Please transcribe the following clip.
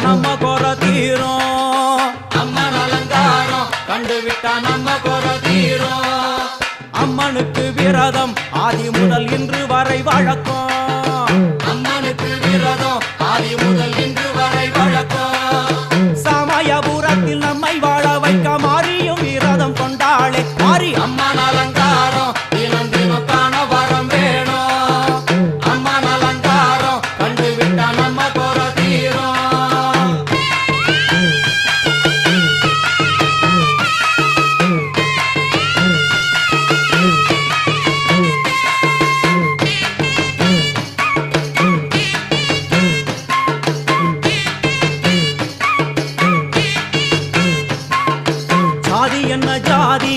நம்ம குறை தீரும். அம்மன் அலங்காரம் கண்டுவிட்டா நம்ம குறை தீரும். அம்மனுக்கு விரதம் ஆதி முதல் இன்று வரை வழக்கம். அம்மனுக்கு விரதம் ஆதி முதல் இன்று வரை வழக்கம். சமயபுரத்தில் நம்மை வாழ வைக்க மாறியும் விரதம் கொண்டாளே மாறி. அம்மன் அலங்காரம் தினம் தினம் காண வரம் வேணும். அம்மன் அலங்காரம் கண்டுவிட்டா நம்ம குறை தீரும். ஜாதி என்ன ஜாதி